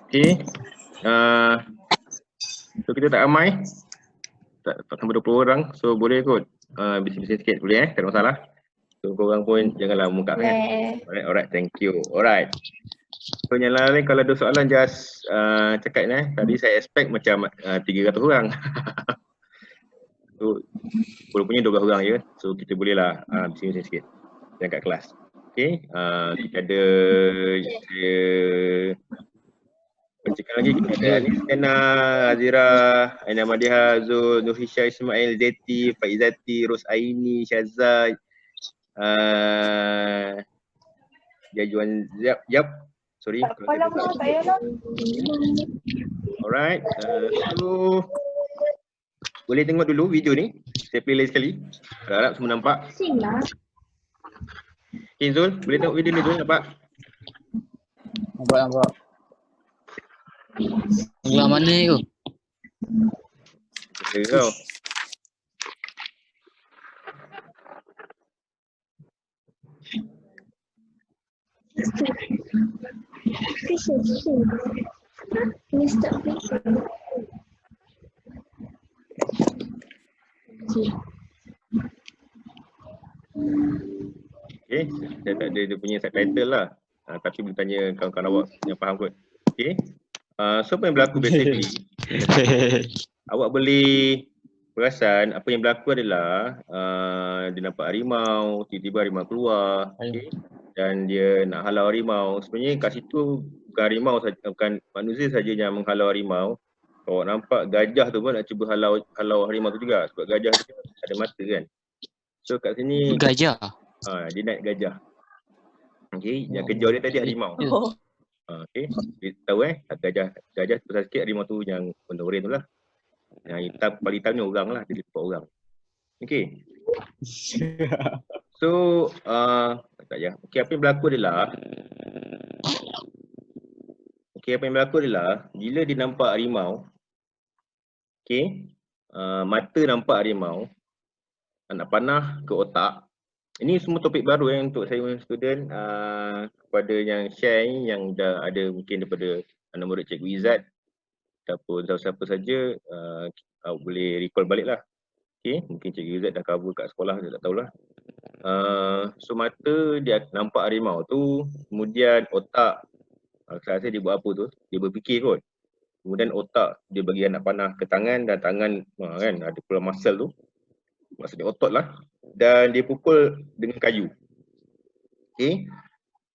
Okay. So kita tak ramai. Tak sampai 20 orang. So boleh kot. Bising-bising sikit boleh tak ada masalah. So korang pun janganlah mengungkap Alright, thank you. Alright. So yang lain kalau ada soalan just cakap Tadi saya expect macam 300 orang. So punya 12 orang je. So kita bolehlah bising-bising sikit. Jangan kat kelas. Okay. Kita ada pencakap lagi kita ada Anisana, Azira, Aina Madiha, Zul, Nurhisha, Ismail, Zeti, Faizati, Ros Aini, Syazah, Jajuan Yap. Sorry. Alright. So boleh tengok dulu video ni. Saya play lagi sekali. Harap semua nampak. Okay Zul, boleh tengok video ni Zul nampak? Nampak. Yang mana tu? Kau. Okay, saya tak ada dia punya subtitle lah. Tapi boleh tanya kawan-kawan awak yang faham kot. Okay. So apa yang berlaku basically, awak boleh perasan apa yang berlaku adalah dia nampak harimau, tiba-tiba harimau keluar, okay? Dan dia nak halau harimau. Sebenarnya kat situ bukan harimau saja, bukan manusia saja yang menghalau harimau. Awak nampak gajah tu pun nak cuba halau harimau tu juga sebab gajah tu ada mata kan. So kat sini gajah. Dia naik gajah. Okay, yang kejar dia tadi harimau. Okay, dia tahu gajah besar sikit, harimau tu yang warna oranye tu lah. Yang hitam, paling hitam ni orang lah, dia lipat orang. Okay. So, okay, apa yang berlaku adalah bila dia nampak harimau, okay, mata nampak harimau, anak panah ke otak. Ini semua topik baru untuk saya punya student, kepada yang share yang dah ada mungkin daripada anak murid Cikgu Izzat ataupun siapa saja, boleh recall balik lah. Okay, mungkin Cikgu Izzat dah cover kat sekolah, saya tak tahulah. So mata dia nampak harimau tu, kemudian otak, saya rasa dia buat apa tu, dia berfikir kot. Kemudian otak dia bagi anak panah ke tangan, dan tangan kan ada pulang muscle tu, maksudnya otot lah, dan dia pukul dengan kayu. Okay,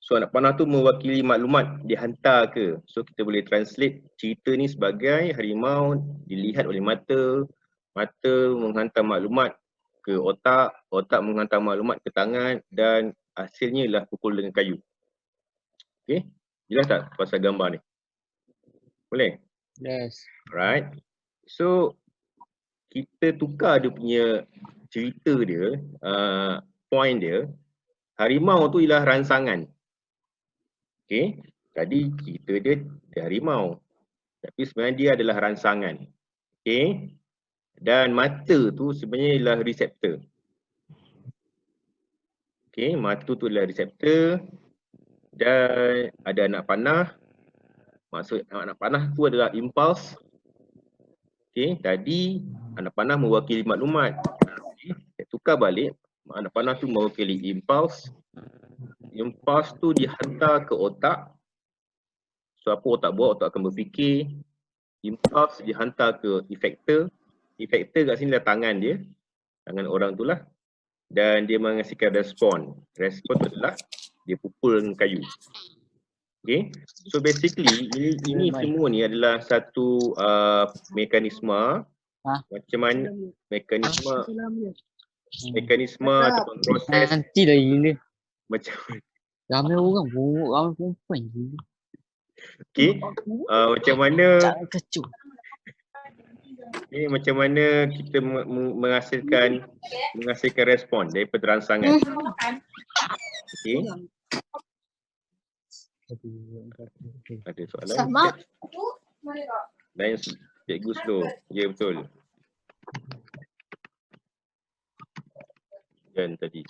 so anak panah tu mewakili maklumat dia hantar ke. So kita boleh translate cerita ni sebagai harimau dilihat oleh mata, mata menghantar maklumat ke otak, otak menghantar maklumat ke tangan, dan hasilnya ialah pukul dengan kayu. Okay, jelas tak pasal gambar ni? Boleh? Yes. Alright. So kita tukar dia punya cerita dia, point dia. Harimau tu ialah rangsangan. Okay, tadi cerita dia harimau, tapi sebenarnya dia adalah rangsangan. Okay, dan mata tu sebenarnya ialah reseptor. Okay, mata tu adalah reseptor, dan ada anak panah. Maksud anak panah tu adalah impuls. Okay, tadi anak panah mewakili maklumat. Okay, saya tukar balik, anak panah tu mewakili impuls. Impuls tu dihantar ke otak. So apa otak buat? Otak akan berfikir. Impuls dihantar ke efektor. Efektor kat sini adalah tangan dia, tangan orang tu lah. Dan dia menghasilkan respon. Respon tu adalah dia pukul dengan kayu. Okay, so basically ini semua ni adalah satu mekanisme. Macam mana mekanisme ataupun proses. Nanti dah gila. Macam ramai orang, ramai perempuan gila. Okay, macam mana Jangan kecoh. Okay, macam mana kita menghasilkan respon daripada rangsangan. Okay, ada soalan? Sama. Lain cikgu slow. Ya, betul. Dan tadi.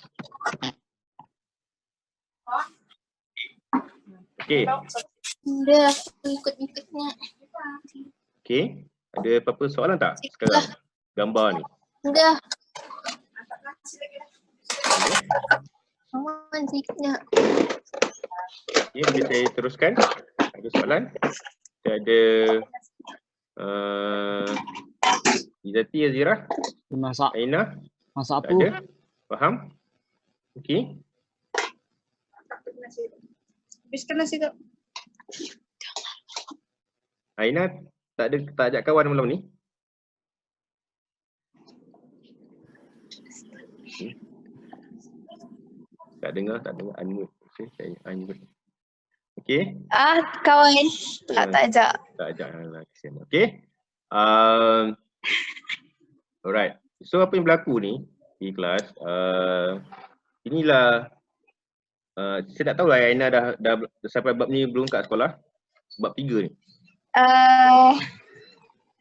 Okay. Dah, aku ikut-ikutnya. Okey. Ada apa-apa soalan tak sekarang? Gambar ni. Dah. Okay. Aman sikitnya. Okay, boleh saya teruskan? Ada soalan? Kita ada Izati, Azirah, Masak. Aina? Masak Tak apa? ada? Faham? Okey. Habiskan nasi tu. Aina tak ajak kawan malam ni? Tak dengar. Unmute. Okay, saya unmute. Okey. Kawan. Tak ajak. Tak ajak. Kesian. Okey. Alright. So apa yang berlaku ni di kelas, inilah saya tak tahulah Aina dah sampai bab ni belum kat sekolah. Bab 3 ni.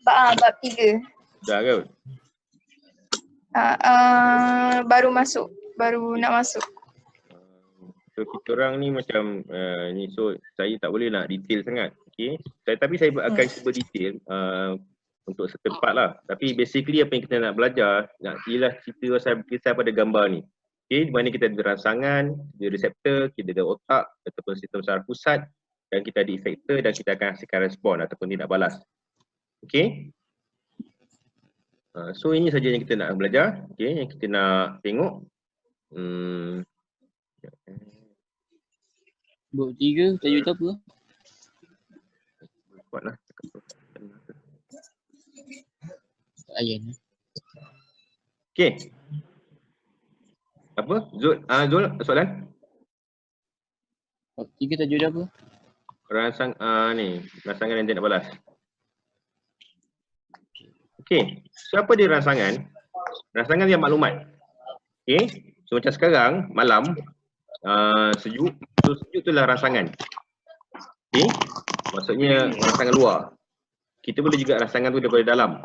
Bab 3. Dah ke? Baru nak masuk. So kita orang ni macam ni, so saya tak boleh nak detail sangat. Okey. Tapi saya akan cuba detail untuk setempat lah. Tapi basically apa yang kita nak belajar ialah cerita pasal pada gambar ni. Okey, di mana kita ada rangsangan, ada reseptor, kita ada otak ataupun sistem saraf pusat, dan kita ada efektor dan kita akan hasilkan respon ataupun tindak balas. Okey. So ini saja yang kita nak belajar. Okey, yang kita nak tengok. Bab 3 tajuk tu apa? Buatlah. Ayan. Okey. Apa? Zul, soalan? Bab 3 tajuk dia apa? Rangsangan dan tindak balas. Okey. So apa dia rangsangan? Rangsangan dia maklumat. Okey. So macam sekarang malam sejuk. So sejuk tu lah rangsangan. Okey. Maksudnya rangsangan luar. Kita boleh juga rangsangan tu daripada dalam.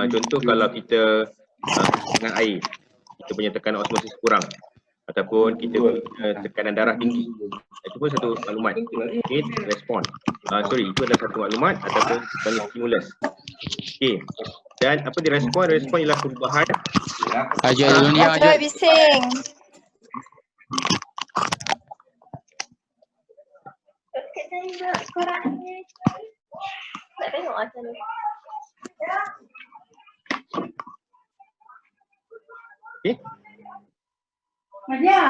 Contoh kalau kita dengan air, kita punya tekanan osmosis kurang ataupun kita punya tekanan darah tinggi, itu pun satu maklumat. Okay, respon. Itu adalah satu maklumat ataupun panggil stimulus. Okay, dan apa dia respon? Respon ialah perubahan. Ajak bising. Tak tengok macam ni. Okay. Nadia.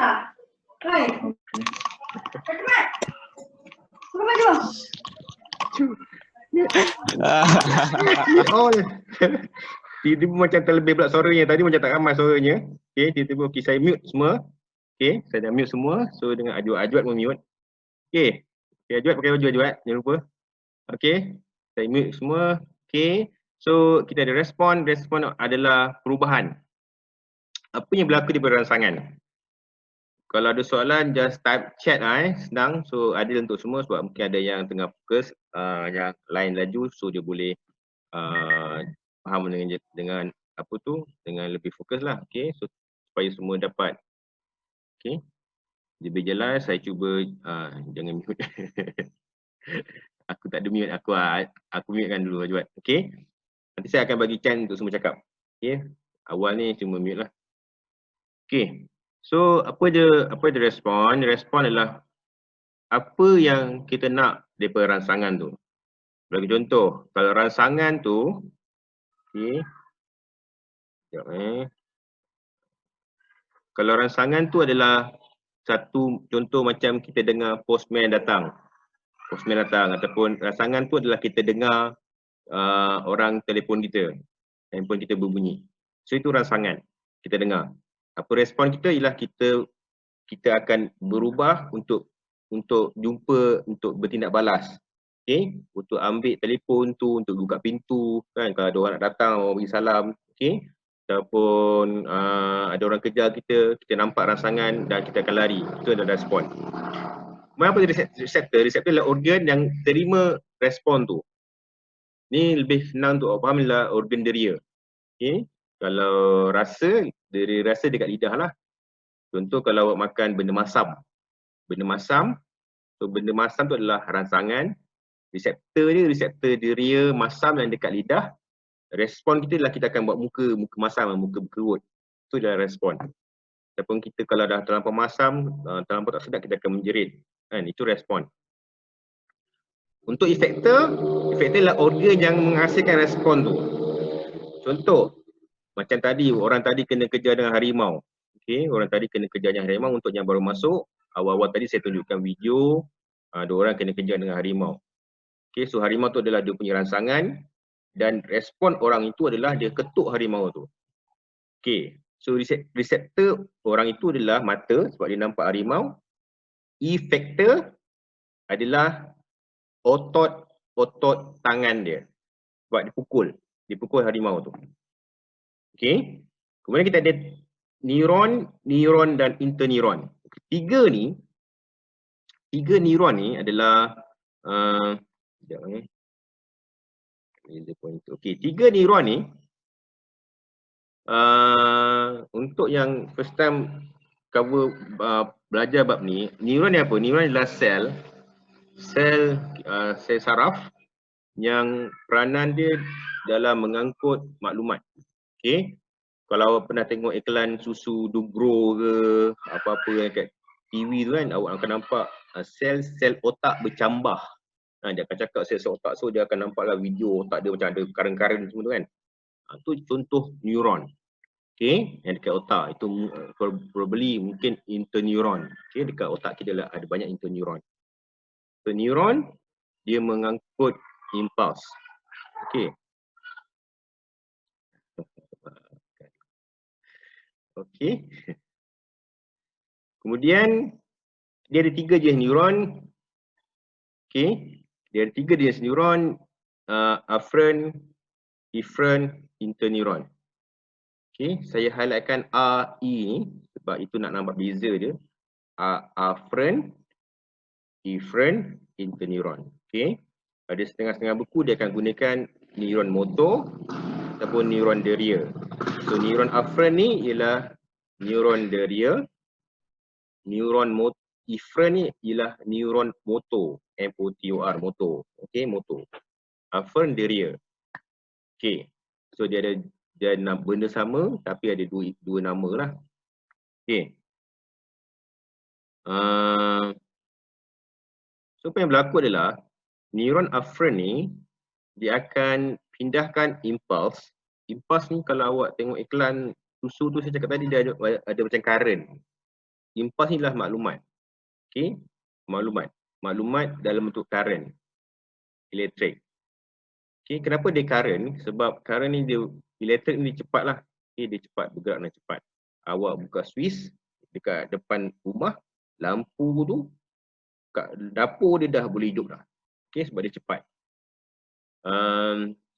Hai. Cepat. Come on, go. Oh, tiba-tiba macam terlebih pula suaranya. Tadi macam tak ramai suaranya. Okay, tiba-tiba saya mute semua. Okay, saya dah mute semua. So dengan Ajwat mute. Okay, Ajwat pakai baju Ajwat, jangan lupa. Okay, saya mute semua. Okay, so kita ada respon. Respon adalah perubahan. Apa yang berlaku di rangsangan? Kalau ada soalan, just type chat senang. So adil untuk semua sebab mungkin ada yang tengah fokus, yang lain laju, so dia boleh faham dengan apa tu, dengan lebih fokus lah. Okay, so supaya semua dapat. Okay, lebih jelas saya cuba jangan mute. Aku tak ada mute, aku mute kan dulu Ajwat. Okay, nanti saya akan bagi chance untuk semua cakap. Okay, awal ni cuma mute lah. Okay, so apa dia respon? Respon adalah apa yang kita nak daripada rangsangan tu. Bagi contoh, kalau rangsangan tu, okay, kalau rangsangan tu adalah satu contoh macam kita dengar postman datang ataupun rangsangan tu adalah kita dengar orang telefon kita, handphone kita berbunyi. So itu rangsangan kita dengar. Apa respon kita ialah kita akan berubah untuk jumpa, untuk bertindak balas. Okey, untuk ambil telefon tu, untuk buka pintu kan, kalau ada orang nak datang, orang bagi salam, okey. Ataupun ada orang kejar kita nampak rangsangan dan kita akan lari. Itu adalah respon. Apa reseptor? Reseptor adalah organ yang terima respon tu. Ni lebih senang untuk faham adalah organ deria. Okey. Kalau rasa, dari rasa dekat lidah lah. Contoh kalau awak makan benda masam. So benda masam tu adalah rangsangan. Reseptor dia rea masam yang dekat lidah. Respon kita adalah kita akan buat muka masam, muka berkerut. Itu adalah respon. Ataupun kita kalau dah terlampau masam, terlampau tak sedap, kita akan menjerit. Kan? Itu respon. Untuk efektor adalah organ yang menghasilkan respon tu. Contoh, macam tadi, orang tadi kena kejar dengan harimau. Okay, orang tadi kena kejar dengan harimau. Untuk yang baru masuk, awal-awal tadi saya tunjukkan video, dua orang kena kejar dengan harimau. Okay, so harimau tu adalah dia punya rangsangan dan respon orang itu adalah dia ketuk harimau tu. Okay, so reseptor orang itu adalah mata sebab dia nampak harimau. Efektor adalah otot tangan dia sebab dia pukul harimau tu. Okay, kemudian kita ada neuron dan interneuron. Tiga neuron ni adalah okay, tiga neuron ni untuk yang first time cover belajar bab ni, neuron ni apa? Neuron adalah sel saraf yang peranan dia dalam mengangkut maklumat. Okay, kalau pernah tengok iklan susu Dugro ke apa-apa yang kat TV tu kan, awak akan nampak sel-sel otak bercambah. Dia akan cakap sel-sel otak, so dia akan nampaklah video otak dia macam ada karen-karen semua tu kan. Itu contoh neuron. Okay, yang dekat otak itu probably mungkin interneuron. Okay, dekat otak kita ada banyak interneuron. So neuron dia mengangkut impuls. Okay. Okay. Kemudian dia ada tiga jenis neuron. Okay. Dia ada tiga jenis neuron, afferent, efferent, interneuron. Okay, saya highlightkan A, E ni sebab itu nak nampak beza dia. Afferent, efferent, interneuron. Okay. Pada setengah-setengah buku dia akan gunakan neuron motor ataupun neuron deria. So neuron afferent ni ialah neuron deria. Neuron efferent ni ialah neuron motor, M-O-T-O-R, motor. Okay, motor. Afferent deria. Okay. So dia ada benda sama tapi ada dua nama lah. Okay. So apa yang berlaku adalah neuron afferent ni dia akan pindahkan impuls. Impuls ni kalau awak tengok iklan susu tu saya cakap tadi dia ada macam current. Impuls ni adalah maklumat. Okay, maklumat dalam bentuk current elektrik. Okay, kenapa dia current? Sebab current ni dia elektrik ni cepat lah. Okay, dia cepat, bergerak dengan cepat. Awak buka switch dekat depan rumah, lampu tu kat dapur dia dah boleh hidup dah. Okay, sebab dia cepat.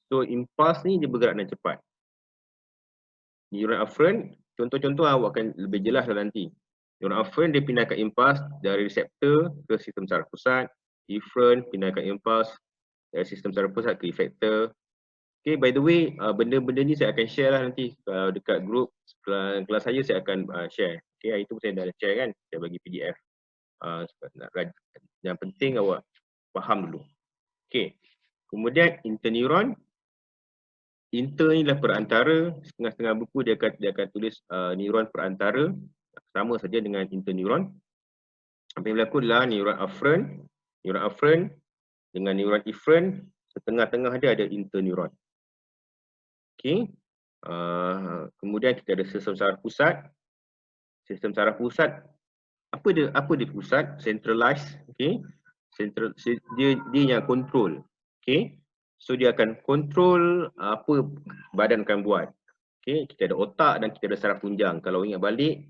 So impuls ni dia bergerak dengan cepat. Neuron afferent, contoh-contoh awak akan lebih jelas lah nanti. Neuron afferent dia pindahkan impuls dari reseptor ke sistem saraf pusat. Efferent pindahkan impuls dari sistem saraf pusat ke efektor. Okay, by the way, benda-benda ni saya akan share lah nanti dekat grup kelas saya akan share. Okay, hari tu saya dah share kan, saya bagi PDF. Yang penting awak faham dulu. Okay, kemudian interneuron. Inter ni lah perantara, setengah-setengah buku dia akan tulis neuron perantara, sama saja dengan interneuron. Apa yang berlaku adalah neuron afferent dengan neuron efferent, setengah-tengah dia ada interneuron. Okay. Kemudian kita ada sistem saraf pusat. Sistem saraf pusat, apa dia pusat? Centralized. Okay. Dia yang control. Okay. So dia akan kontrol apa badan akan buat. Okay, kita ada otak dan kita ada saraf tunjang. Kalau ingat balik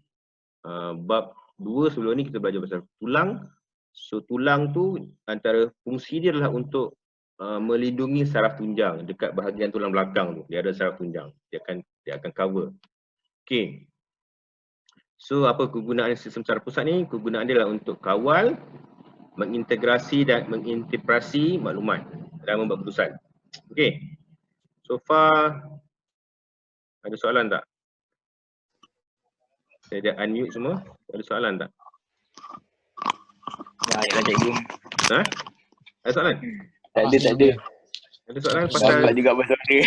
bab 2 sebelum ni kita belajar pasal tulang. So tulang tu antara fungsi dia adalah untuk melindungi saraf tunjang dekat bahagian tulang belakang tu. Dia ada saraf tunjang. Dia akan cover. Okay. So apa kegunaan sistem saraf pusat ni? Kegunaan dia adalah untuk kawal, mengintegrasi dan menginterpretasi maklumat dalam membuat keputusan. Okay. So far ada soalan tak? Saya dah unmute semua. Ada soalan tak? Ya, ya cikgu. Ha? Ada soalan? Tak ada, tak ada. Ada soalan pasal Dapat juga pasal ni.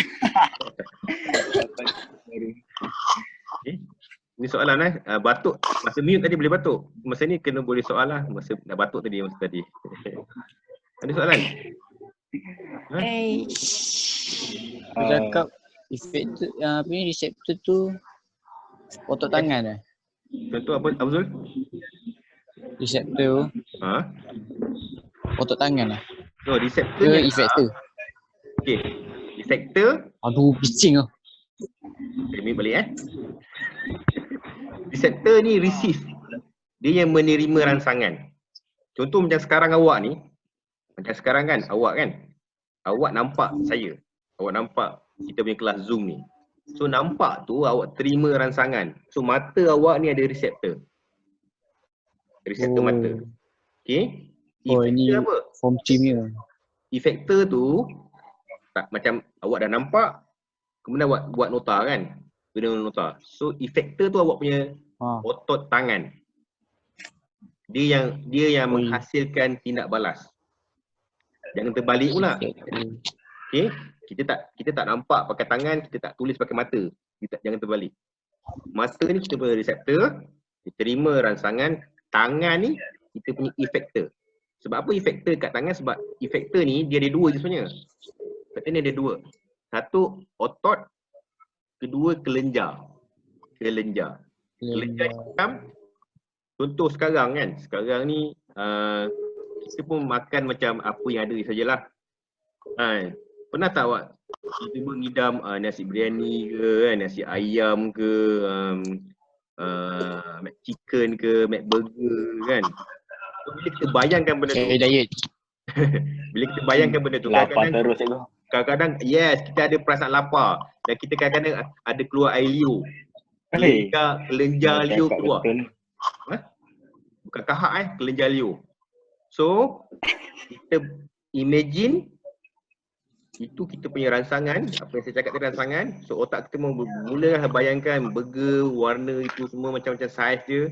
okay. Ni soalan batuk. Masa mute tadi boleh batuk. Masa ni kena boleh soal lah. Masa nak batuk tadi masa tadi. Ada soalan? Aku cakap efektor apa ni reseptor tu otot tangan Contoh apa Abzul? Reseptor Ha? otot tangan No, reseptor ke ni efektor. okey. Reseptor Aduh bising ah. Ambil balik Reseptor ni receive. Dia yang menerima rangsangan. Contoh macam sekarang awak ni. Macam sekarang kan, awak nampak saya. Awak nampak kita punya kelas Zoom ni. So nampak tu awak terima rangsangan. So mata awak ni ada reseptor. Reseptor mata. Okey. Oh ini Efektor apa? form 3 punya. Efektor tu tak macam awak dah nampak, kemudian awak buat nota kan. Guna nota. So efektor tu awak punya otot tangan. Dia yang menghasilkan tindak balas. Jangan terbalik pula. Okey, kita tak nampak pakai tangan, kita tak tulis pakai mata. Jangan terbalik. Mata ni kita punya reseptor, dia terima rangsangan. Tangan ni kita punya efektor. Sebab apa efektor kat tangan? Sebab efektor ni dia ada dua je sebenarnya. Efektor ni ada dua. Satu otot, kedua kelenjar. Kelenjar macam contoh sekarang kan. Sekarang ni kita pun makan macam apa yang ada sajalah. Pernah tak awak kita mengidam nasi biryani ke kan, nasi ayam ke, mac chicken ke, mac burger kan. So, bila kita bayangkan benda tu, diet. bila kita bayangkan benda tu, Lapar terus cikgu. Kadang-kadang yes, kita ada perasaan lapar dan kita kadang-kadang ada keluar air liur. Kelenjar liur keluar. Bukan kahak kelenjar liur. So, kita imagine itu kita punya rangsangan, apa yang saya cakap tadi rangsangan. So otak kita mulalah bayangkan burger, warna itu semua macam-macam saiz dia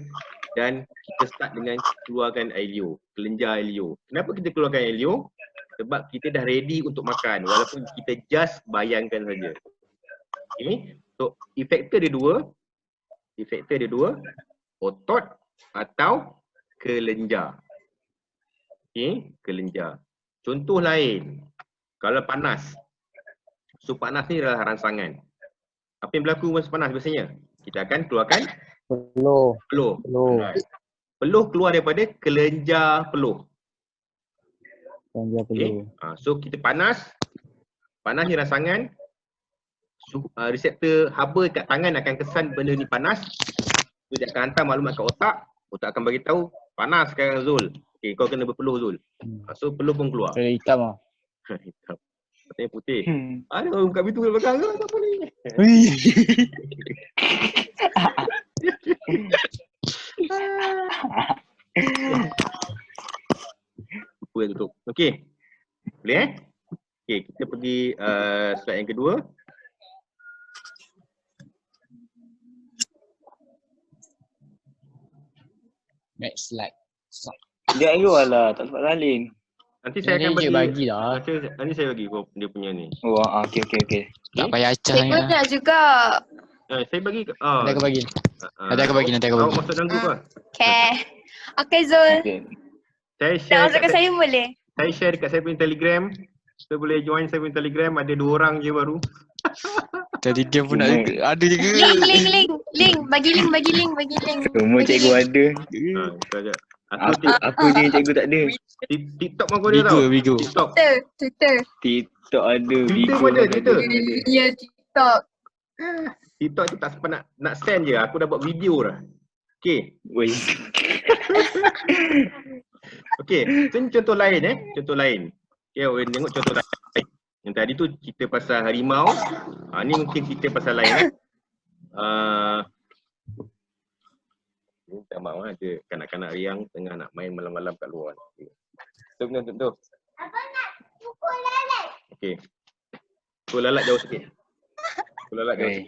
dan kita start dengan keluarkan air liur, kelenjar air liur. Kenapa kita keluarkan air liur? Sebab kita dah ready untuk makan walaupun kita just bayangkan saja. Okay. So efektor dia dua. Efektor dia dua, otot atau kelenjar. Okay, kelenjar. Contoh lain, kalau panas. So panas ni adalah rangsangan. Apa yang berlaku masa panas biasanya? Kita akan keluarkan Peluh. Peluh keluar daripada kelenjar peluh. Kelenjar peluh. Okay. So kita panas ni rangsangan. Reseptor haba kat tangan akan kesan benda ni panas. So dia akan hantar maklumat kat otak. Otak akan bagi tahu panas sekarang Zul. Okay, kau kena berpeluh Zul. So peluh pun keluar. Ada hitam ah. Hitam. Katanya putih. Ada orang buka pintu belakang ke apa ni? Lupa tutup. Okey. Boleh Okey, kita pergi slide yang kedua. Next slide. Dia ayo lah, tak sempat salin. Nanti saya akan bagi dah. Nanti saya bagi dia punya ni. Oh, okey. Tak payah acah Cikgu sangat. nak juga. Saya bagi Nanti aku bagi. Nanti aku bagi. Awak masuk dalam grup lah. Okay. Okay Zul. Okay. Saya Nak share masukkan saya boleh? Saya share dekat saya punya Telegram. Saya boleh join saya punya Telegram. Ada 2 orang je baru. Telegram pun nak ada juga. Link. Bagi link. Semua cikgu ada. Sekejap. Aku je yang cikgu tak ada. TikTok pun aku ada tau. Bigo. TikTok. Twitter. TikTok ada. Twitter Bigo pun ada, ada. Twitter. Ya, TikTok. TikTok tu tak sempat nak send je. Aku dah buat video dah. Okay. Woi. Okay. So ni contoh lain Contoh lain. Okay, orang tengok contoh lain. Yang tadi tu cerita pasal harimau. Ni mungkin cerita pasal lain minta maaf ada kanak-kanak riang tengah nak main malam-malam kat luar. Tutup. Apa nak pukul lalat? Okey. Pukul lalat jauh sikit. Okey.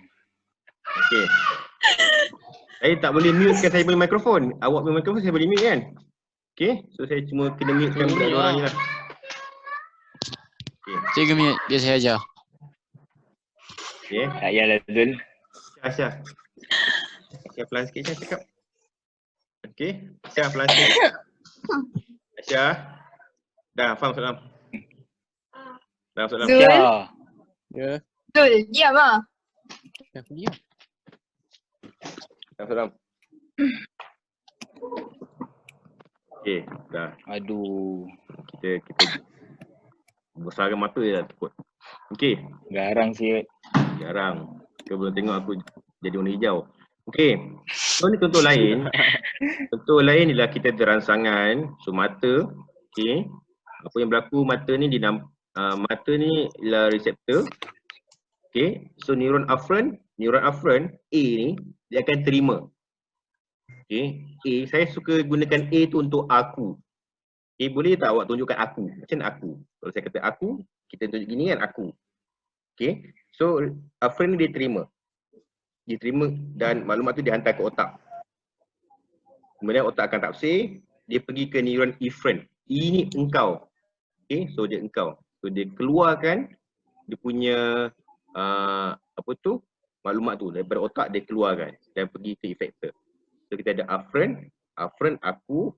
Saya tak boleh mute kan saya punya mikrofon. Awak punya mikrofon saya boleh mute kan? Okay, so saya cuma kena mute-kan budak dua orang je lah. Okay, 3 minit biar saya ajar. okay. Tak payahlah Zul. Aisyah. Aisyah pelan sikit Aisyah cakap. Okay, Aisyah pelan sikit. Aisyah. Dah, faham soalan. Dah soalan. Zul. Syah. Ya. Zul, diam lah. Aku diam. Dah soalan. Okay, dah. Aduh. Kita besarkan mata je dah takut. Okay, Garang siut. jarang. Kau belum tengok aku jadi warna hijau. Okay, so ni contoh lain. Contoh lain ialah kita ada rangsangan. So mata, okay. Apa yang berlaku mata ni mata ni ialah reseptor. Okay, so neuron afferent A ni dia akan terima. Okay, A, saya suka gunakan A tu untuk aku. Okay, boleh tak awak tunjukkan aku? Macam mana aku? Kalau saya kata aku, kita tunjuk gini kan aku. Okay, so afferent ni dia terima. Dia terima dan maklumat tu dihantar ke otak. Kemudian otak akan tafsir, dia pergi ke neuron efferent. E ni engkau. Okay, so dia engkau. So dia keluarkan dia punya maklumat tu daripada otak, dia keluarkan dan pergi ke effector. So kita ada afferent aku,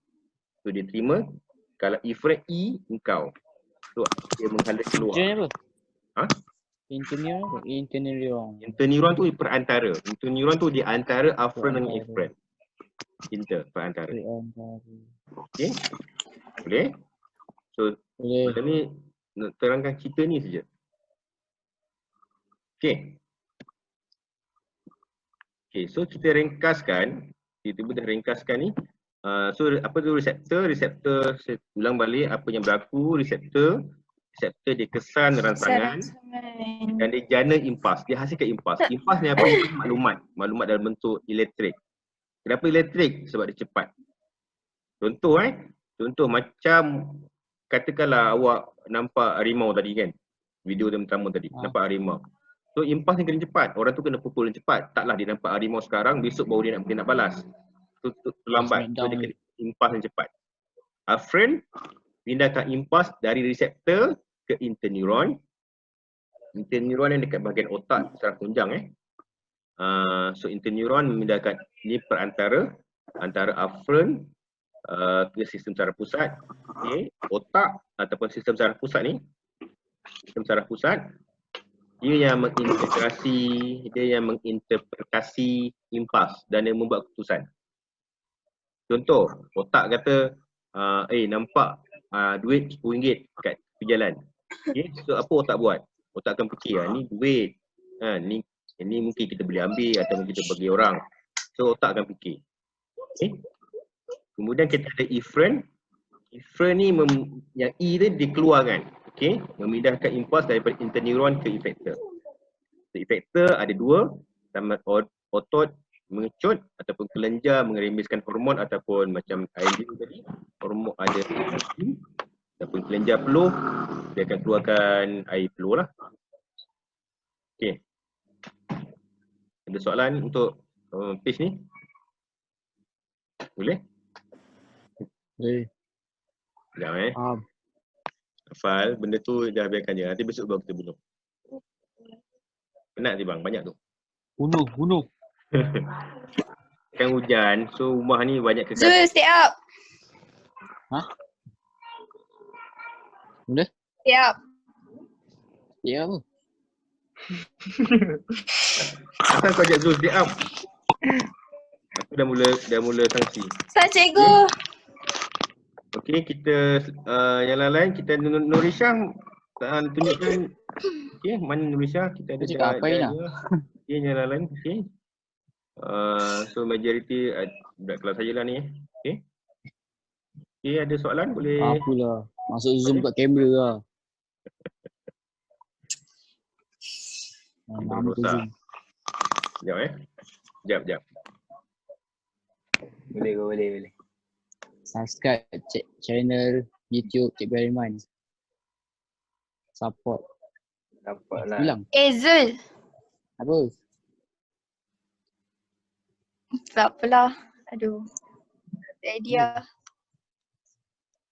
so dia terima. Kalau efferent E, engkau. So dia menghala keluar. Interneuron apa? Ha? Interneuron apa? Interneuron. Interneuron tu perantara. Interneuron tu di antara afferent dengan efferent. Perantara. Okay? Boleh? So Boleh. malam ni nak terangkan cerita ni saja. Okay. Okay, so kita ringkaskan. Tiba-tiba dah ringkaskan ni. So apa tu reseptor? Reseptor, saya ulang balik apa yang berlaku. Reseptor dia kesan rangsangan dan dia jana impas. Dia hasilkan impas. Impas ni apa? Impas maklumat dalam bentuk elektrik. Kenapa elektrik? Sebab dia cepat. Contoh contoh macam katakanlah awak nampak harimau tadi kan. Video yang pertama tadi, nampak harimau. So impas ni kena cepat. Orang tu kena pukul yang cepat. Taklah dia nampak harimau sekarang, besok baru dia nak balas. Tu lambat. So dia kena impas yang cepat. Afferent pindahkan impas dari reseptor ke interneuron. Interneuron yang dekat bahagian otak saraf tunjang so interneuron memindahkan ni perantara antara afferent ke sistem saraf pusat. Okay. Otak ataupun sistem saraf pusat ni, sistem saraf pusat dia yang mengintegrasi, dia yang menginterpretasi impas dan dia membuat keputusan. Contoh, otak kata nampak duit RM10 kat tepi jalan. Okay. So apa otak buat? Otak akan fikir, ni duit, ni mungkin kita boleh ambil atau mungkin kita bagi orang. So otak akan fikir. Okay. Kemudian kita ada efferent. Efferent ni yang E tu dikeluarkan. Okay. Memindahkan impuls daripada interneuron ke effector. So, effector ada dua, sama otot mengecut ataupun kelenjar mengerembeskan hormon ataupun macam ILD tadi, hormon ada ataupun kelenjar peluh, dia akan keluarkan air peluh lah. Okay. Ada soalan untuk page ni? Boleh? Boleh. Sekejap Faham. Hafal, benda tu dah biarkan je. Nanti besok baru kita bunuh. Penat je bang, banyak tu. Bunuh. Kan hujan, so rumah ni banyak Zul, kekal. stay up. Boleh? Stay up. Ya apa? Asal kau ajak Zul stay up? Aku dah mula sanksi. Selamat cikgu. Okey, kita yang lain kita Nurisha tunjukkan. Okey, mana Nurisha? Kita ada Cakap apa ni? Okey, yang lain. Okey. So majority budak kelas saya lah ni. Okey. Okey, ada soalan boleh? Apalah. Masuk Zoom kat kamera lah. Nama tu Zoom. Sekejap. Boleh. Subscribe channel YouTube Cikgu Ariman. Support. Dapat lah. Bilang. Zul. Apa? Tak apalah. Aduh. Tak ada idea.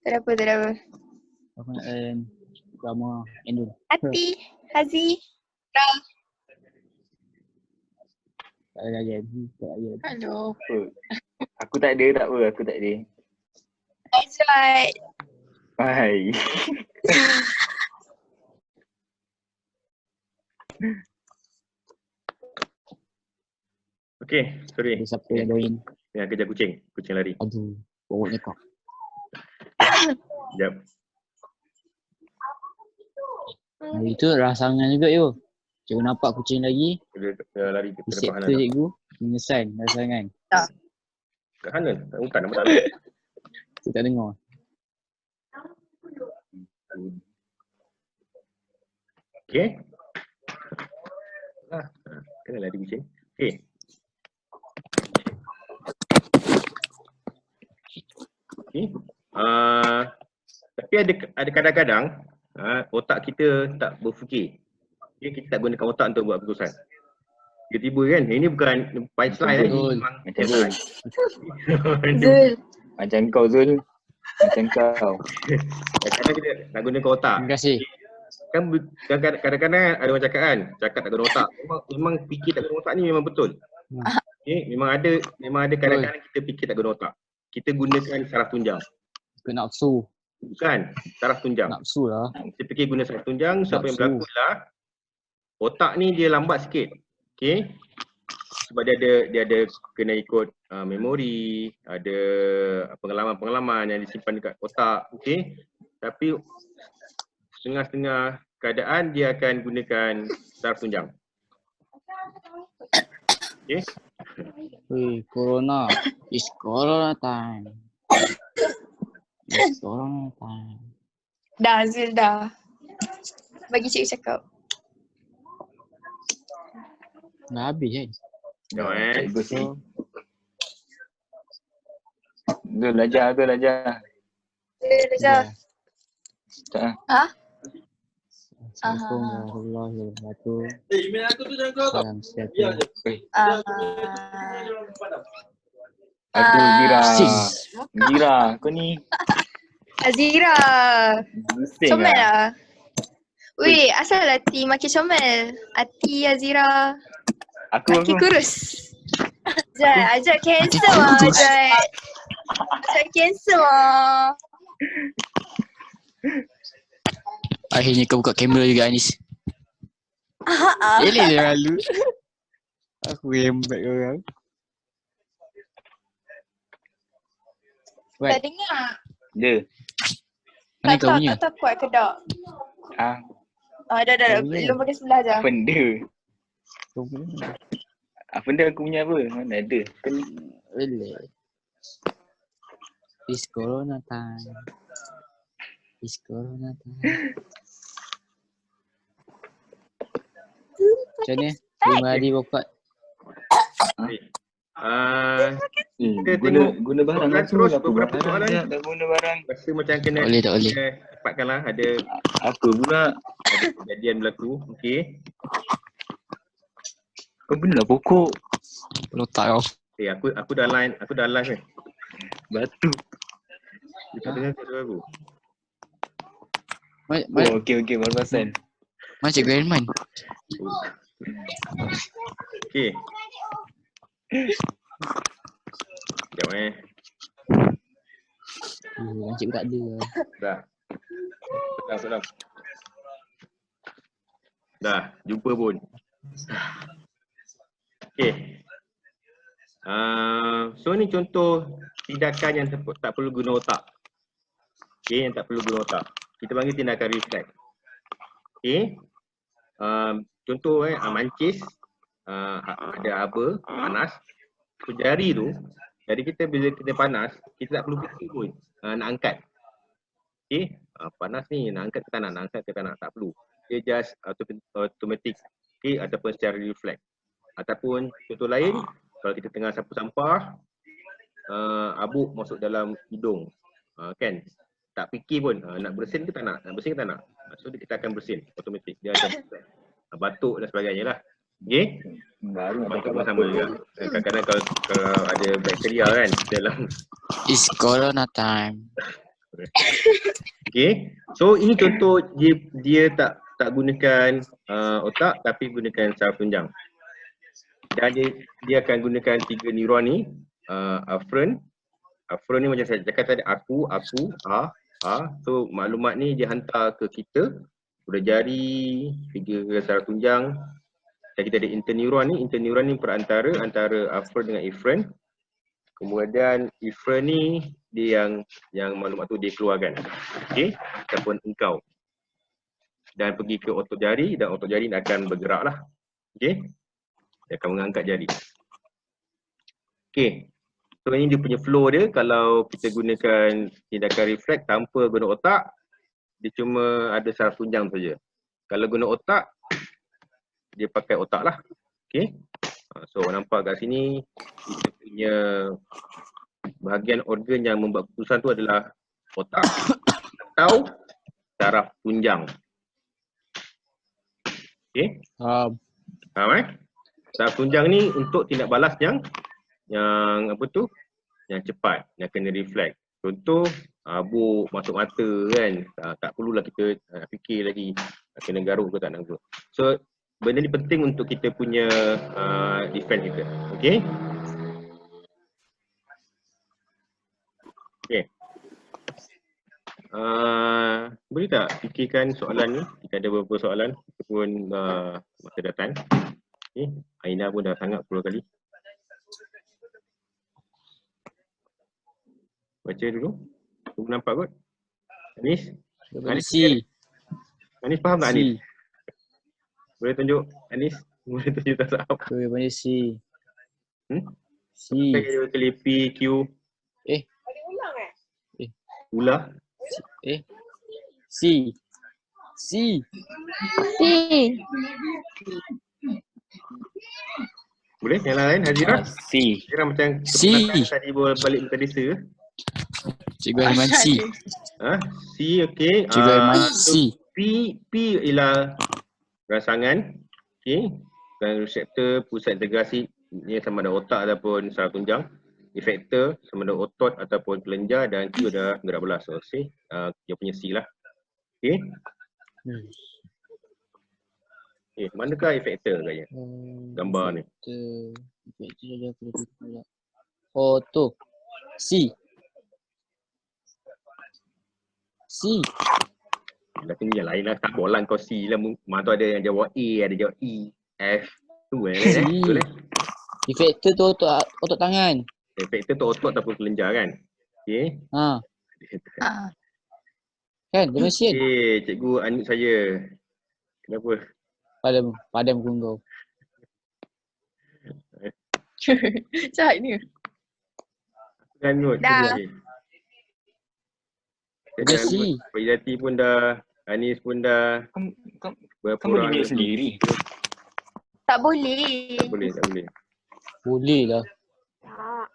Tak ada apa. Aku nak drama Endul. Hati, Hazi. Tak ada lagi. Tak ada lagi. Hello. Apa? Aku tak ada, tak apa. Aku tak ada. That's right. Hai. Okay, sorry. Ada siapa yang join? Yang kejar kucing. Kucing lari. Aduh, pokoknya kau. Sekejap. Hari tu rasangan juga yo. Cikgu nampak kucing lagi. Dia lari ke Bisik depan tu Hanan. cikgu. Mengesan rasangan. Kat Hanan. Kat hutan nama tak ada. Saya tak dengar. Okay. Kena lari kucing. Okay. Okay. Tapi ada kadang-kadang otak kita tak berfikir. Okay, kita tak gunakan otak untuk buat keputusan. Tiba-tiba kan, ini bukan punchline Betul. memang Macam Zul. Zul. Macam kau Zul. Macam kau. Kadang-kadang kita nak gunakan otak. Terima kasih. Kan kadang-kadang ada orang cakap tak guna otak. Memang fikir tak guna otak ni memang betul. Okay, memang ada kadang-kadang kita fikir tak guna otak. Kita gunakan saraf tunjang. Ke nafsu. Bukan, saraf tunjang. Nafsu lah. Kita fikir guna saraf tunjang, so apa yang Nafsu. berlaku lah otak ni dia lambat sikit. Okay. Sebab dia ada kena ikut memori, ada pengalaman-pengalaman yang disimpan dekat otak. Okay. Tapi setengah-setengah keadaan dia akan gunakan saraf tunjang. Okay. Weh, corona. It's corona time. It's corona time. Dah Zul dah. Bagi cikgu cakap. Dah habis kan? Tengok Cikgu si. Zul ajar. Zul dah. Tak. Assalamualaikum warahmatullahi wabarakatuh. Email aku tu jangan kau tau. Salam sejahtera. Aduh Zira. Sis. Zira, kau ni. Azira. Pusing Comel lah. lah. Weh, asal Ati makin comel? Ati Azira. Makin kurus. Ajak cancel lah Ajak. Ajak cancel lah. Akhirnya kau buka kamera juga Anis. Eleh dia lalu. Aku rembat korang. Tak dengar. Dia. Mana kau punya? Tak kuat ke tak? Dah. Kau punya. Belum pakai sebelah je. Benda. Kau punya. Benda aku punya apa? Mana ada? Kan Eleh. It's corona time. It's corona time. Macam ni? 5 hari bapak. guna barang soalan langsung terus apa beberapa barang soalan. tak guna barang. Rasa macam kena Tak boleh. cepatkanlah, ada Apa pula? kejadian berlaku. Okey. Kau benar pokok. Letak kau. Okay, aku dah live ni. Batu. Kita dengar suara aku. Oh, okey baru-barusan. Mana Cikgu Elman? Okey. Sekejap Yang cikgu tak ada. Dah. Sedang. Dah, jumpa pun. Okey. So ni contoh tindakan yang tak perlu guna otak. Okey, yang tak perlu guna otak. Kita panggil tindakan refleks. Okey. Contoh mancis, ada aba, panas. So jari tu, jari kita bila kita panas, kita tak perlu fikir pun nak angkat. Okey, panas ni nak angkat ke tak nak angkat ke tak nak, tak perlu. Dia just automatic, okey, ataupun secara refleks. Ataupun contoh lain, kalau kita tengah sapu sampah, abuk masuk dalam hidung, kan? Tak fikir pun nak bersin ke tak nak, so kita akan bersin automatik. Dia akan batuk dan sebagainya lah. Okey, Baru nak batuk cakap pun sama juga. Kadang-kadang kalau ada bakteria kan dalam. It's corona time. Okay, so ini contoh dia tak gunakan otak tapi gunakan saraf tunjang. Dan dia akan gunakan 3 neuron ni, afferent ni macam saya cakap tadi, aku, so maklumat ni dia hantar ke kita, sudah jari, 3 saraf tunjang. Dan kita ada interneuron ni perantara antara afferent dengan efferent. Kemudian efferent ni dia yang maklumat tu dia keluarkan, okey, ataupun engkau, dan pergi ke otot jari, dan otot jari akan bergerak lah, okey, dia akan mengangkat jari. Okey, so ini dia punya flow dia. Kalau kita gunakan tindakan refleks tanpa guna otak, dia cuma ada saraf tunjang saja. Kalau guna otak, dia pakai otak lah, okey. So nampak kat sini kita punya bahagian organ yang membuat keputusan tu adalah otak atau saraf tunjang. Okey. Faham Saraf tunjang ni untuk tindak balas yang apa tu? Yang cepat, yang kena refleks. Contoh habuk masuk mata kan. Tak perlulah kita fikir lagi kena garuk ke tak nak. So benda ni penting untuk kita punya defense kita. Okey. Okey. Boleh tak fikirkan soalan ni? Jika ada beberapa soalan ataupun masa datang. Okay. Aina pun dah sangat 10 kali. Baca dulu. Aku nampak kot. Anis? Anis faham tak Anis? Boleh tunjuk Anis? Boleh tunjuk tak sahab? Boleh panggil C. C. Saya kali P, Q. Ular? C. Boleh? Yang lain Hazira? C. Hazira macam C. tadi balik muka desa. Cikgu Aiman C. C, okey. Cikgu Aiman C. P ialah rangsangan. Okey. Dan reseptor pusat integrasi ni sama ada otak ataupun saraf tunjang. Efektor sama ada otot ataupun kelenjar, dan Q adalah gerak belas. So C, dia punya C lah. Okey. Okay, manakah efektor katanya? Gambar ni. Efektor saja aku dah pula. Oh tu. C. Dah tunggu yang lain lah. Tak boleh kau C lah. Mana tu ada yang jawab A, ada jawab E, F. Tu betul eh? Efektor tu otot tangan. Efektor tu otot ataupun kelenjar kan? Okay. Kan, dia mesin. Okay, cikgu unmute saya. Kenapa? Padam kau. Jahat ni. Unmute. Dah. C. Pak Izati pun dah, Anis pun dah. Kamu unmute sendiri. Tak boleh. Tak boleh. Boleh lah. Tak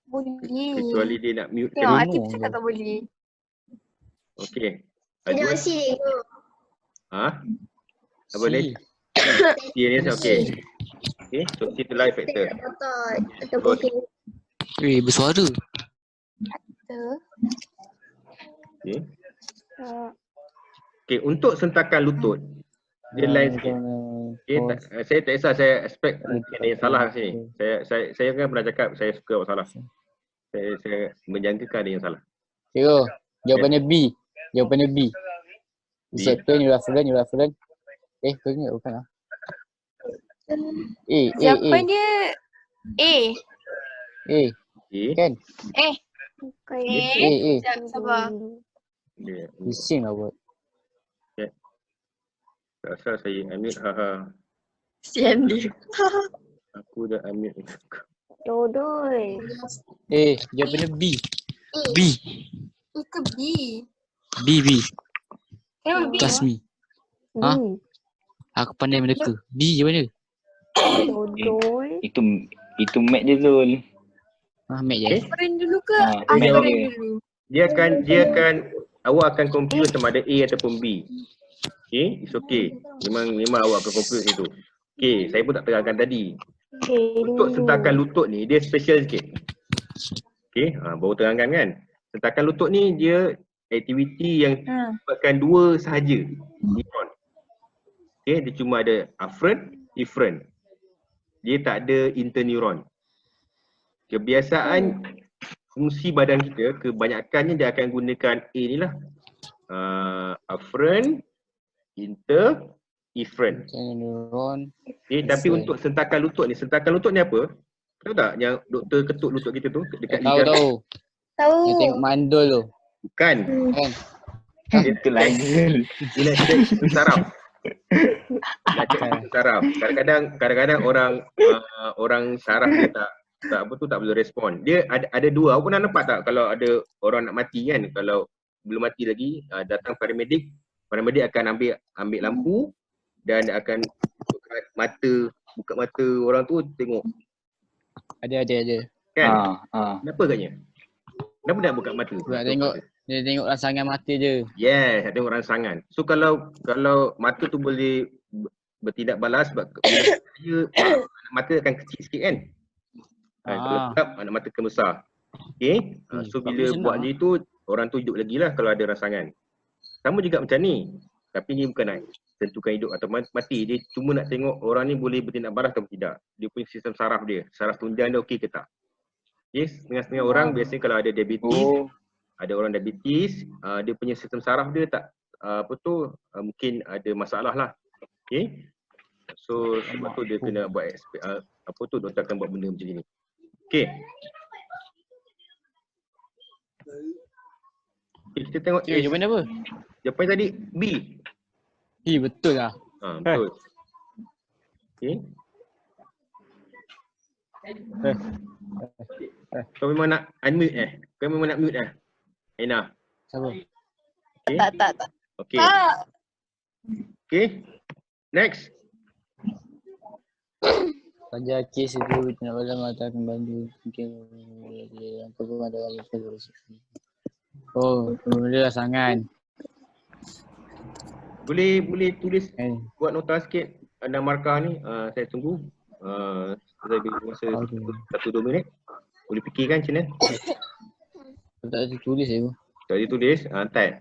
boleh. Kecuali dia nak mute. Tengok Atif cakap tak boleh. Okey. Tengok C tu. Apa ni? C ni okey. Okey, so C itulah efektor. Otot ataupun Bersuara. Okey. Okey, untuk sentakan lutut dia lain sikit. Okey, saya tak kisah, saya expect mungkin ada yang salah kat sini. Saya kan pernah cakap saya suka buat salah. Saya menjangkakan ada yang salah. Cikgu, jawapannya B. Receptor, neuroafferent. Kau ingat bukan lah. A. Jawapannya A. Kan? A. Sabar. Bising lah buat. Tak asal saya unmute, Sian dia. Aku dah unmute. Dodoi. Jawapannya B. Itu B. B. Kenapa B? Trust me. Aku pandai meneka. B je mana? Dodoi. Itu Mac je Zul. Mac je. Efferent dulu ke? Mac Afferent dia. dulu. Dia akan awak akan confuse sama ada A ataupun B. Okay, it's okay. Memang awak akan confuse itu. Okay, saya pun tak terangkan tadi. Untuk sentakan lutut ni dia special sikit. Okay, baru terangkan kan. Sentakan lutut ni dia aktiviti yang menyebabkan dua sahaja neuron. Okay, dia cuma ada afferent, efferent. Dia tak ada interneuron. Kebiasaan fungsi badan kita, kebanyakannya dia akan gunakan A ni lah. Afferent, efferent. Neuron. Okay, tapi untuk sentakan lutut ni apa? Tahu tak yang doktor ketuk lutut kita tu dekat lidah? Tahu. Tahu. Yang tengok mandul tu. Bukan. Kan? Itu lain. Dia nak check sistem saraf. Nak check sistem saraf. Kadang-kadang orang saraf dia tak boleh respon. Dia ada dua. Aku pernah nampak tak kalau ada orang nak mati kan, kalau belum mati lagi datang paramedik akan ambil lampu dan akan buka mata orang tu tengok. Ada. Kan? Kenapa agaknya? Kenapa nak buka mata? Dia tengok rangsangan mata je. Yes, tengok rangsangan. So kalau mata tu boleh bertindak balas sebab mata akan kecil sikit kan? Kalau gelap anak mata akan besar. Okay? So bila buat macam itu, orang tu hidup lagi lah kalau ada rangsangan. Sama juga macam ni. Tapi ni bukan nak tentukan hidup atau mati. Dia cuma nak tengok orang ni boleh bertindak balas atau tidak. Dia punya sistem saraf dia. Saraf tunjang dia okey ke tak. Okay? Setengah-setengah orang biasanya kalau ada diabetes, ada orang diabetes, dia punya sistem saraf dia tak mungkin ada masalah lah. Okay? So sebab tu dia kena buat doktor akan buat benda macam ni. Okay. Kita tengok Jawapan apa? Jawapan tadi B. Betul lah. Betul. Okay. Kau memang nak unmute Kau memang nak mute Aina. Siapa? Okay. Tak. Okay. Okay. Next. Pada kes itu nak balas mata akan bantu mungkin yang perlu ada dalam benda rangsangan. Boleh tulis buat nota sikit anda markah ni. Saya tunggu. Saya beri masa 1-2 minit. Boleh fikirkan macam mana? Tak ada tulis aku. Tak ada tulis, type.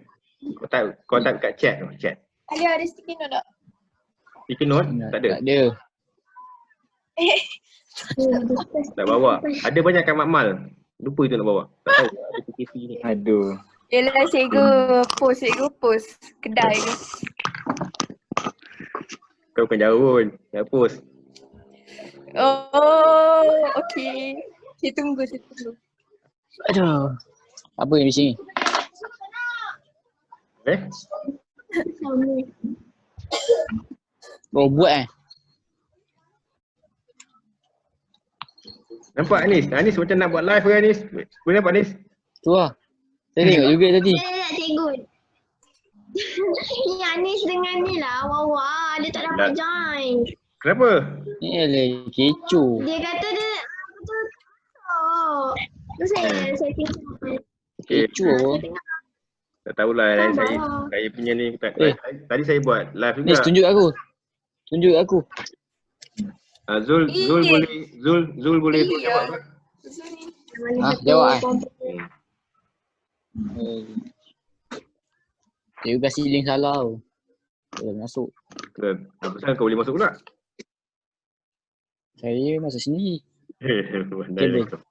Kau type kat chat. Ada sticky note tak? Sticky note? Tak ada. Tak ada. Tak bawa. Ada banyak kat Makmal. Lupa itu nak bawa. Tak tahu ada PKP ni. Aduh. Yelah cikgu post kedai ke. Kau bukan jauh pun. Nak post. Oh, okey. Saya tunggu. Aduh. Apa yang di sini? Robot Nampak Anis? Anis macam nak buat live ke Anis? Boleh nampak Anis? Tu lah. Saya tengok juga tadi. Saya nak cikgu. Ni Anis dengan ni lah Wawa. Dia tak dapat join. Kenapa? Ni lah kecoh. Dia kata dia tu saya tengok. Kecoh. Tak tahulah lain saya punya ni. Tadi saya buat live juga. Nis, tunjuk aku. Zul boleh jawab tak? Jawab Dia kasi link salah tu. Masuk. Kenapa kau boleh masuk pula? Saya masuk sini. Pandai kau.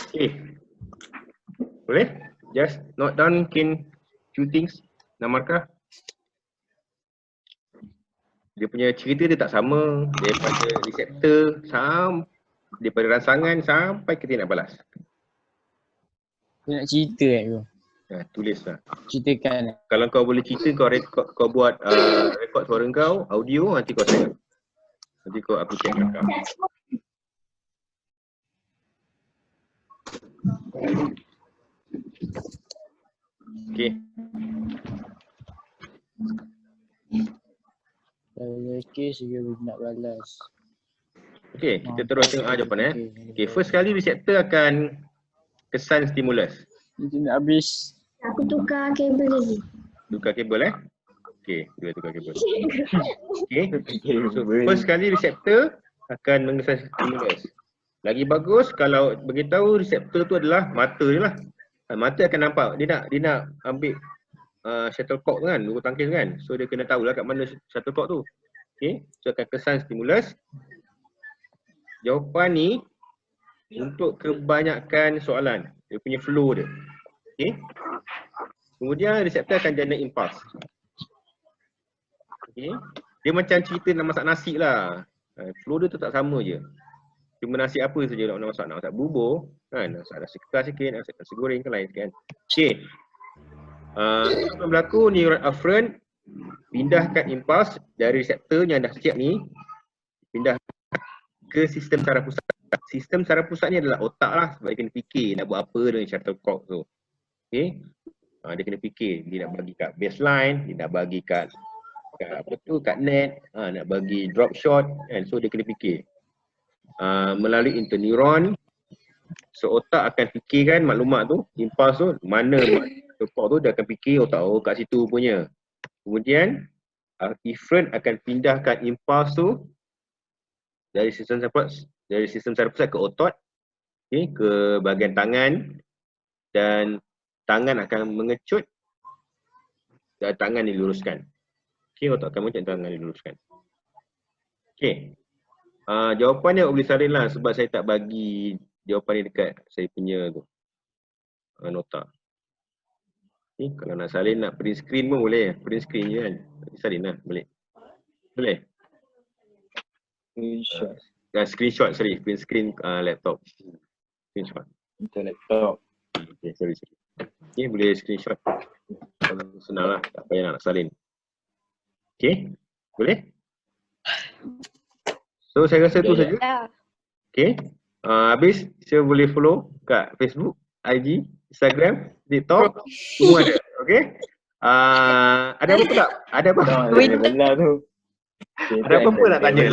Okay. Boleh? Just note down few things. Nak markah. Dia punya cerita dia tak sama daripada reseptor daripada rangsangan sampai ke tindak balas. Aku nak cerita tu. Tulislah. Ceritakan. Kalau kau boleh cerita, kau buat rekod suara kau, audio, nanti kau share. Nanti aku check kau. Okay. Kalau kes dia nak balas. Okay, kita terus tengok jawapan Okay, first kali reseptor akan kesan stimulus. Itu nak habis. Aku tukar kabel lagi. Tukar kabel Okay, dia tukar kabel. Okay, so first kali reseptor akan mengesan stimulus. Lagi bagus kalau beritahu reseptor tu adalah mata je lah. Mata akan nampak. Dia nak ambil shuttlecock tu kan, bulu tangkis kan. So dia kena tahulah kat mana shuttlecock tu. Okay, so akan kesan stimulus. Jawapan ni untuk kebanyakan soalan. Dia punya flow dia. Okay. Kemudian reseptor akan generate impulse. Okay. Dia macam cerita nak masak nasi lah. Flow dia tu tak sama je. Cuma nasi apa saja nak masak bubur kan, nak masak nasi kekal sikit, nak masak nasi goreng ke lain sikit kan. Okay. Apa yang berlaku, neuron afferent pindahkan impuls dari reseptor yang dah siap ni, pindah ke sistem saraf pusat. Sistem saraf pusat ni adalah otak lah, sebab dia kena fikir nak buat apa dengan shuttlecock tu. Okay. Dia kena fikir, dia nak bagi kat baseline, dia nak bagi kat apa tu, kat net, nak bagi drop shot kan. So dia kena fikir. Melalui interneuron, so otak akan fikirkan maklumat tu, impuls tu, mana shuttlecock tu, dia akan fikir otak, oh kat situ punya. Kemudian efferent akan pindahkan impuls tu dari sistem saraf pusat ke otot, okay, ke bahagian tangan, dan tangan akan mengecut dan tangan diluruskan. Okay, otak akan mengecut dan tangan diluruskan. Okay. Jawapan dia boleh salin lah sebab saya tak bagi jawapan ni dekat saya punya tu nota. Okay, kalau nak salin, nak print screen pun boleh. Print screen je kan. Salin lah, boleh. Boleh? Screenshot, sorry. Print screen laptop. Screenshot. Untuk laptop. Okay, sorry. Okay, boleh screenshot. Senang lah, tak payah nak salin. Okay, boleh? So saya rasa tu saja. Okay. Habis saya boleh follow kat Facebook, IG, Instagram, TikTok, semua ada. Okay. Ada apa tak? Ada apa? Benar tu. Ada apa nak tanya?